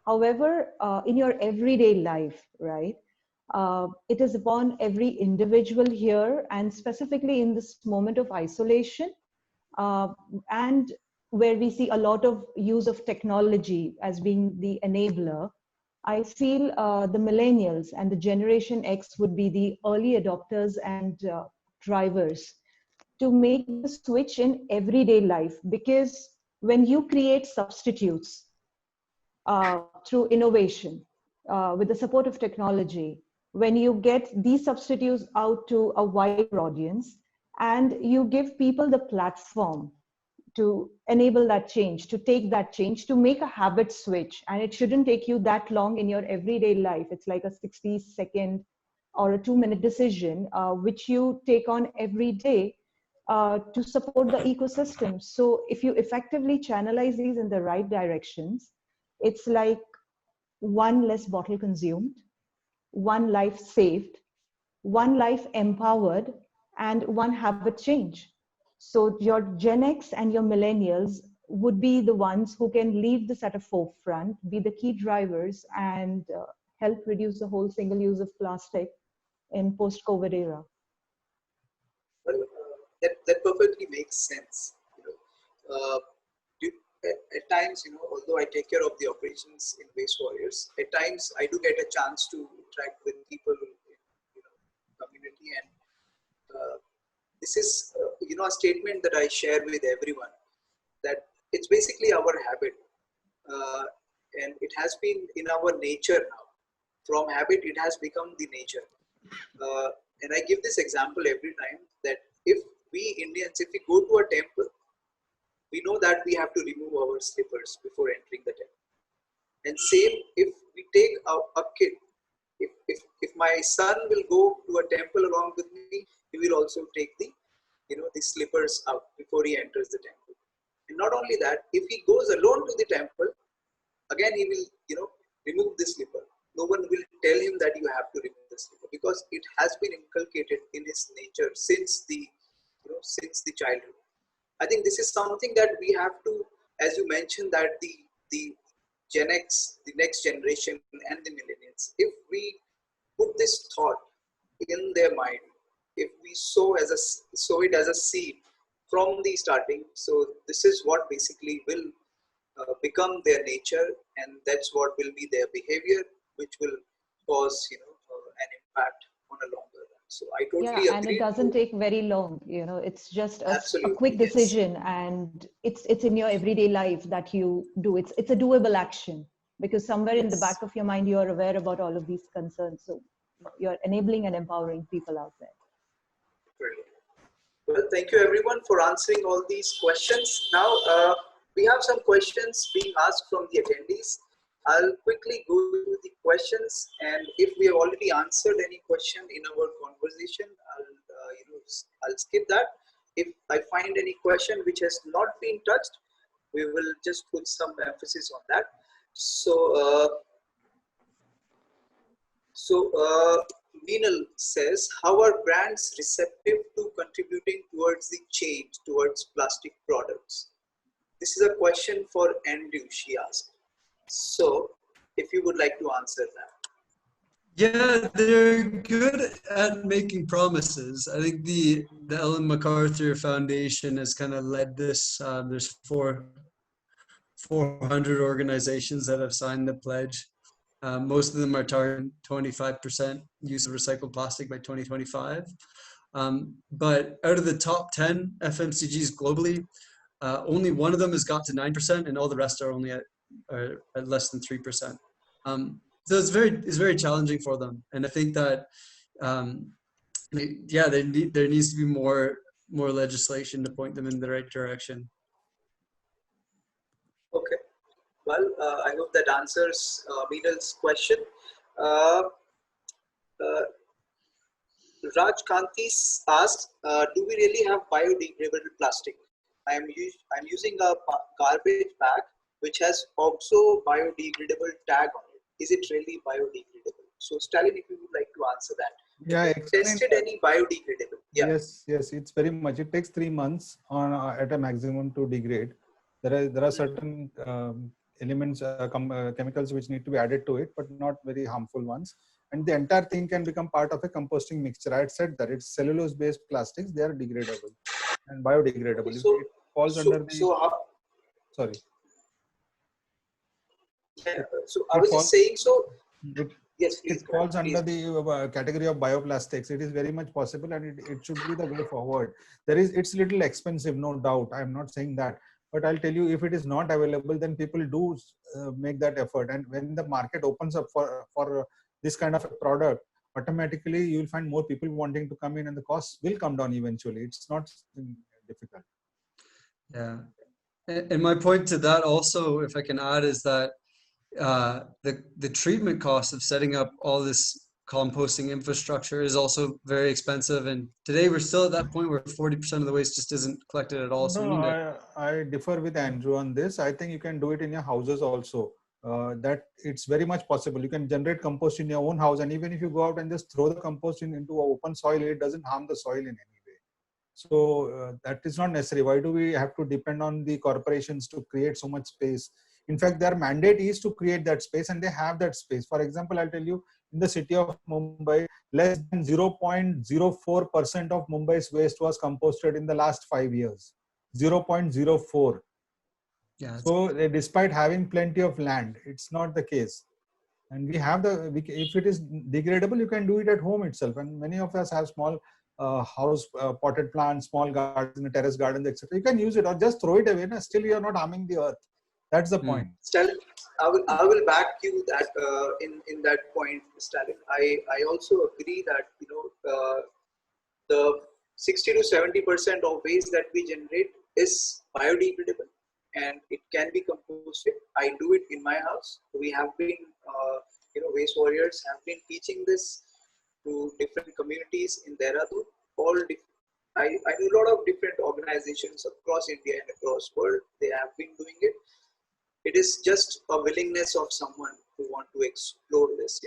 However, in your everyday life, right, it is upon every individual here, and specifically in this moment of isolation, and where we see a lot of use of technology as being the enabler, I feel the millennials and the Generation X would be the early adopters and drivers to make the switch in everyday life. Because when you create substitutes through innovation, with the support of technology, when you get these substitutes out to a wider audience and you give people the platform to enable that change, to take that change, to make a habit switch. And it shouldn't take you that long in your everyday life. It's like a 60-second or a 2-minute decision, which you take on every day to support the ecosystem. So if you effectively channelize these in the right directions, it's like one less bottle consumed, one life saved, one life empowered, and one habit change. So your Gen X and your millennials would be the ones who can leave this at a forefront, be the key drivers, and help reduce the whole single use of plastic in post-COVID era. Well, that perfectly makes sense. At times, although I take care of the operations in Waste Warriors, at times I do get a chance to interact with people in community, and this is a statement that I share with everyone, that it's basically our habit, and it has been in our nature now. From habit, it has become the nature. And I give this example every time that if we Indians, if we go to a temple, we know that we have to remove our slippers before entering the temple. And same, if we take a kid, if my son will go to a temple along with me, he will also take the slippers out before he enters the temple. And not only that, if he goes alone to the temple, again he will remove the slipper. No one will tell him that you have to remove the slipper, because it has been inculcated in his nature since the childhood. I think this is something that we have to, as you mentioned, that the Gen X, the next generation, and the millennials, if we put this thought in their mind, if we sow it as a seed from the starting, so this is what basically will become their nature, and that's what will be their behavior, which will cause an impact on a longer run. So I totally agree. And it doesn't take very long. It's just a quick yes. decision, and it's in your everyday life that you do. It's a doable action, because somewhere in the back of your mind you are aware about all of these concerns. So you're enabling and empowering people out there. Brilliant. Well, thank you everyone for answering all these questions. Now, we have some questions being asked from the attendees. I'll quickly go through the questions, and if we have already answered any question in our conversation, I'll skip that. If I find any question which has not been touched, we will just put some emphasis on that. Meenal says, how are brands receptive to contributing towards the change towards plastic products? This is a question for Andrew, she asked. So, if you would like to answer that. Yeah, they're good at making promises. I think the Ellen MacArthur Foundation has kind of led this. There's 400 organizations that have signed the pledge. Most of them are targeting 25% use of recycled plastic by 2025. But out of the top 10 FMCGs globally, only one of them has got to 9%, and all the rest are only at less than 3%. So it's very challenging for them, and I think that there needs to be more legislation to point them in the right direction. Okay, well, I hope that answers Meenal's question. Raj Kanti asks, do we really have biodegradable plastic? I'm using a garbage bag which has also biodegradable tag on it. Is it really biodegradable? So Stalin, if you would like to answer that. Yeah, tested any biodegradable? Yeah. Yes, it's very much. It takes 3 months at a maximum to degrade. There are certain elements, chemicals which need to be added to it, but not very harmful ones. And the entire thing can become part of a composting mixture. I had said that it's cellulose-based plastics; they are degradable and biodegradable. So, it falls under the. Sorry. Yeah, so I was just saying, yes, please. It falls under the category of bioplastics. It is very much possible, and it should be the way forward. It's a little expensive, no doubt. I'm not saying that, but I'll tell you, if it is not available, then people do make that effort. And when the market opens up for this kind of a product, automatically you'll find more people wanting to come in, and the costs will come down eventually. It's not difficult. Yeah, and my point to that also, if I can add, is that the treatment cost of setting up all this composting infrastructure is also very expensive, and today we're still at that point where 40% of the waste just isn't collected at all. So I differ with Andrew on this. I think you can do it in your houses also. That it's very much possible. You can generate compost in your own house, and even if you go out and just throw the compost into open soil, it doesn't harm the soil in any way. So that is not necessary. Why do we have to depend on the corporations to create so much space? In fact, their mandate is to create that space, and they have that space. For example, I'll tell you, in the city of Mumbai, less than 0.04% of Mumbai's waste was composted in the last 5 years. 0.04. Yeah. So despite having plenty of land, it's not the case. And we have if it is degradable, you can do it at home itself. And many of us have small house potted plants, small gardens, terrace gardens, etc. You can use it or just throw it away. And still, you're not harming the earth. That's the point. Stalin, I will back you that in that point, Stalin. I also agree that the 60 to 70% of waste that we generate is biodegradable, and it can be composted. I do it in my house. We have been, waste warriors have been teaching this to different communities in Dehradun. I know a lot of different organizations across India and across world. They have been doing it. It is just a willingness of someone who want to explore this,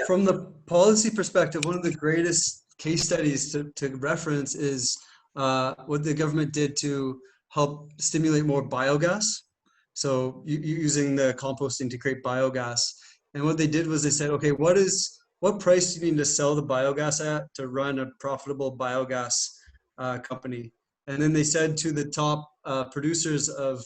From the policy perspective, one of the greatest case studies to reference is what the government did to help stimulate more biogas. So using the composting to create biogas. And what they did was they said, okay, what price do you need to sell the biogas at to run a profitable biogas company? And then they said to the top producers of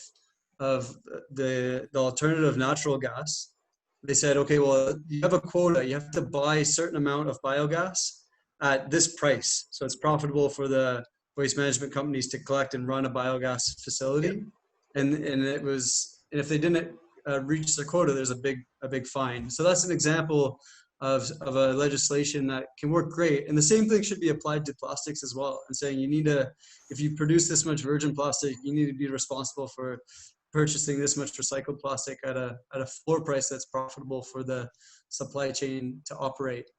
the alternative natural gas, they said, okay, well, you have a quota. You have to buy a certain amount of biogas at this price. So it's profitable for the waste management companies to collect and run a biogas facility. And if they didn't reach their quota, there's a big fine. So that's an example of a legislation that can work great. And the same thing should be applied to plastics as well, and saying you need to, if you produce this much virgin plastic, you need to be responsible for purchasing this much recycled plastic at a floor price that's profitable for the supply chain to operate.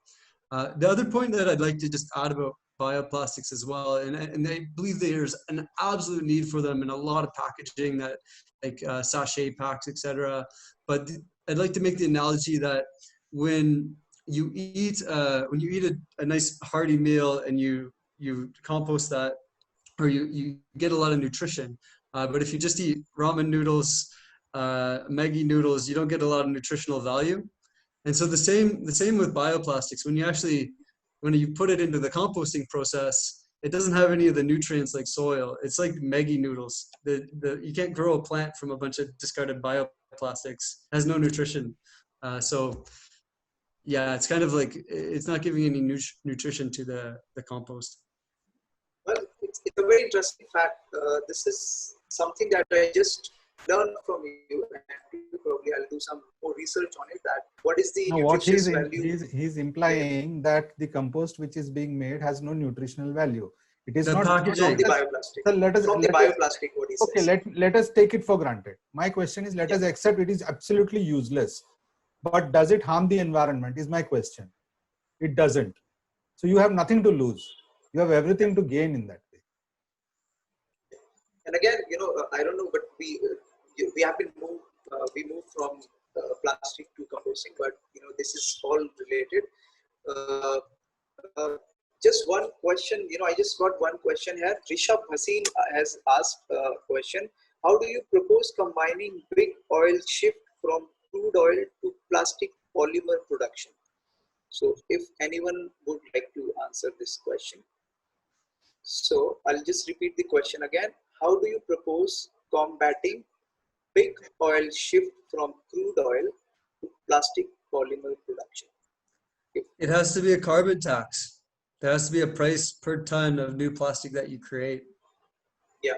The other point that I'd like to just add about bioplastics as well, and I believe there's an absolute need for them in a lot of packaging, that like sachet packs, etc. But I'd like to make the analogy that when you eat a nice hearty meal and you compost that, or you get a lot of nutrition. But if you just eat ramen noodles, Maggi noodles, you don't get a lot of nutritional value. And so the same with bioplastics. When you put it into the composting process, it doesn't have any of the nutrients like soil. It's like Maggi noodles. You can't grow a plant from a bunch of discarded bioplastics. It has no nutrition. So yeah, it's kind of like, it's not giving any nutrition to the compost. Well, it's a very interesting fact. This is something that I just learned from you, and probably I'll do some more research on it. That what is the nutritious value? He's implying that the compost which is being made has no nutritional value. It is The not packaging. From the bioplastic. So From the bioplastic, what he says. Okay, let us take it for granted. My question is, let us accept it is absolutely useless. But does it harm the environment is my question. It doesn't. So you have nothing to lose. You have everything to gain in that way. And again, I don't know, but we have been moved. We moved from plastic to composting, but this is all related. Just one question. I just got one question here. Rishabh Hasin has asked a question. How do you propose combining big oil shift from crude oil to plastic polymer production? So if anyone would like to answer this question. So I'll just repeat the question again. How do you propose combating big oil shift from crude oil to plastic polymer production? It has to be a carbon tax. There has to be a price per ton of new plastic that you create. Yeah.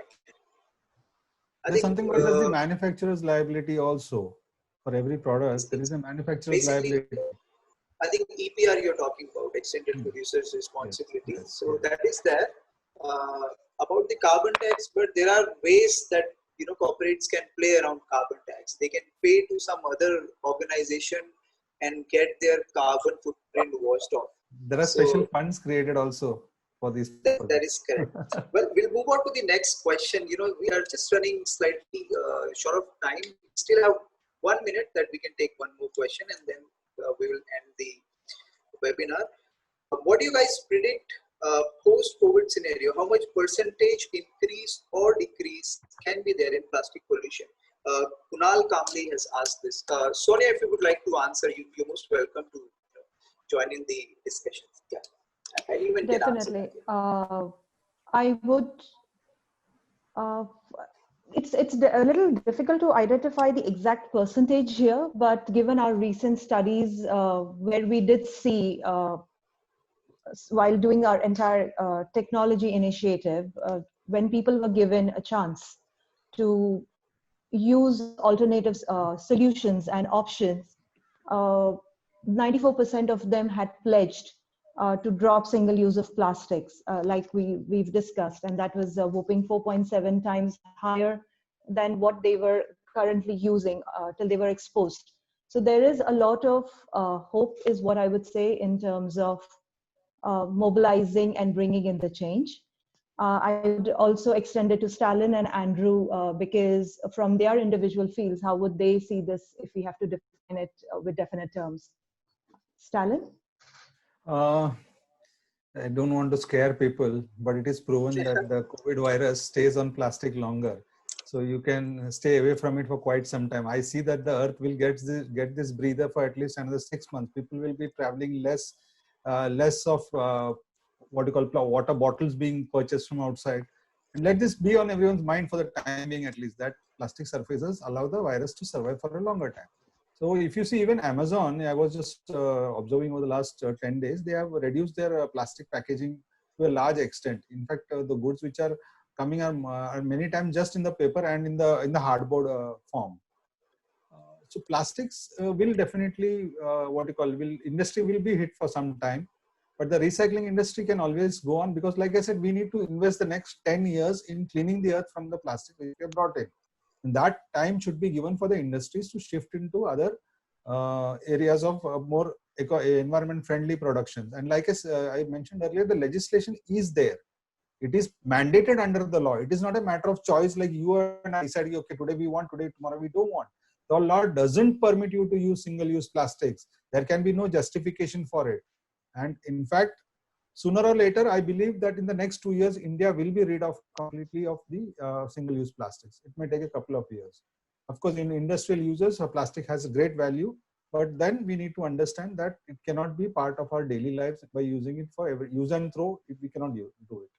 There's something called as the manufacturer's liability also. For every product, there is a manufacturer's liability. I think EPR you're talking about, extended producer's responsibility. Yes. So that is there. About the carbon tax, but there are ways that corporates can play around carbon tax. They can pay to some other organization and get their carbon footprint washed off. There are special funds created also for this. That is correct. Well, we'll move on to the next question. We are just running slightly short of time. We still have 1 minute that we can take one more question, and then we will end the webinar. What do you guys predict post-COVID scenario? How much percentage increase or decrease can be there in plastic pollution? Kunal Kamli has asked this. Sonia, if you would like to answer, you're most welcome to join in the discussion. Yeah, I even definitely. I would. It's a little difficult to identify the exact percentage here, but given our recent studies where we did see, while doing our entire technology initiative, when people were given a chance to use alternative solutions and options, 94% of them had pledged to drop single use of plastics, like we've discussed, and that was a whopping 4.7 times higher than what they were currently using till they were exposed. So there is a lot of hope, is what I would say, in terms of mobilizing and bringing in the change. I would also extend it to Stalin and Andrew, because from their individual fields, how would they see this if we have to define it with definite terms? Stalin? I don't want to scare people, but it is proven that the COVID virus stays on plastic longer. So you can stay away from it for quite some time. I see that the earth will get this breather for at least another 6 months. People will be traveling less of what you call water bottles being purchased from outside. And let this be on everyone's mind for the time being, at least, that plastic surfaces allow the virus to survive for a longer time. So if you see even Amazon, I was just observing over the last 10 days, they have reduced their plastic packaging to a large extent. In fact, the goods which are coming are many times just in the paper and in the hardboard form. So plastics will definitely, industry will be hit for some time, but the recycling industry can always go on, because like I said, we need to invest the next 10 years in cleaning the earth from the plastic which we have brought in. And that time should be given for the industries to shift into other areas of more environment friendly productions. And like I mentioned earlier, the legislation is there. It is mandated under the law. It is not a matter of choice, like you and I deciding, okay, today we want, today, tomorrow we don't want. The law doesn't permit you to use single-use plastics. There can be no justification for it. And in fact, sooner or later, I believe that in the next 2 years, India will be rid of completely of the single-use plastics. It may take a couple of years. Of course, in industrial uses, plastic has a great value, but then we need to understand that it cannot be part of our daily lives by using it for every use and throw. If we cannot do it.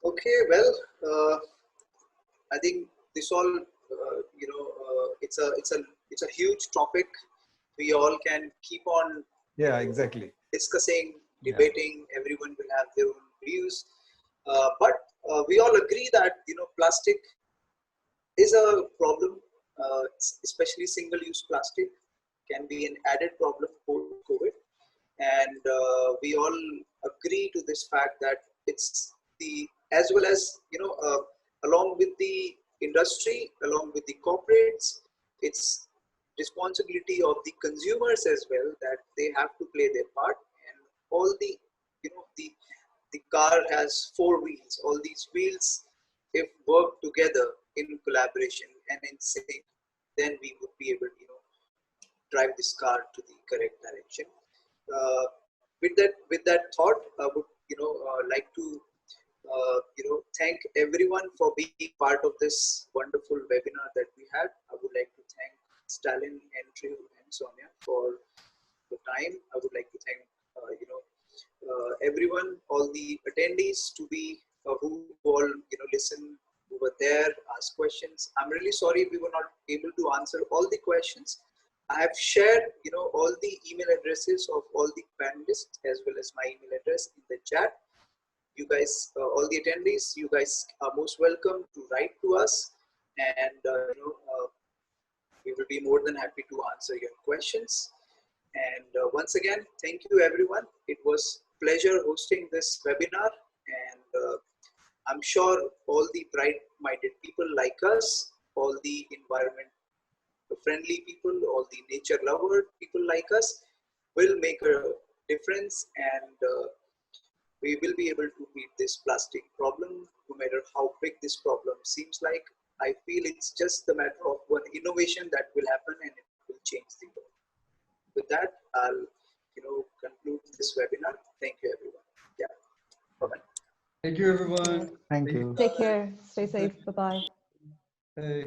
Okay, well, I think this all, it's a huge topic. We all can keep on Exactly discussing, debating. Everyone will have their own views, but we all agree that plastic is a problem, especially single-use plastic can be an added problem post-COVID, and we all agree to this fact that it's as well as along with the industry, along with the corporates, it's responsibility of the consumers as well, that they have to play their part. And all the the car has 4 wheels. All these wheels, if work together in collaboration and in sync, then we would be able to drive this car to the correct direction. With that thought, I would like to thank everyone for being part of this wonderful webinar that we had. I would like to thank Stalin, Andrew, and Sonia for the time. I would like to thank everyone, all the attendees to be who all listen, who were there, ask questions. I'm really sorry we were not able to answer all the questions. I have shared all the email addresses of all the panelists as well as my email address in the chat. You guys, all the attendees, you guys are most welcome to write to us, and we will be more than happy to answer your questions. And once again, thank you everyone. It was pleasure hosting this webinar, and I'm sure all the bright-minded people like us, all the environment friendly people, all the nature lover people like us will make a difference, and we will be able to beat this plastic problem, no matter how big this problem seems like. I feel it's just a matter of one innovation that will happen, and it will change the world. With that, I'll conclude this webinar. Thank you, everyone. Yeah. Bye-bye. Thank you, everyone. Thank you. Take care. Stay safe. Bye-bye. Hey.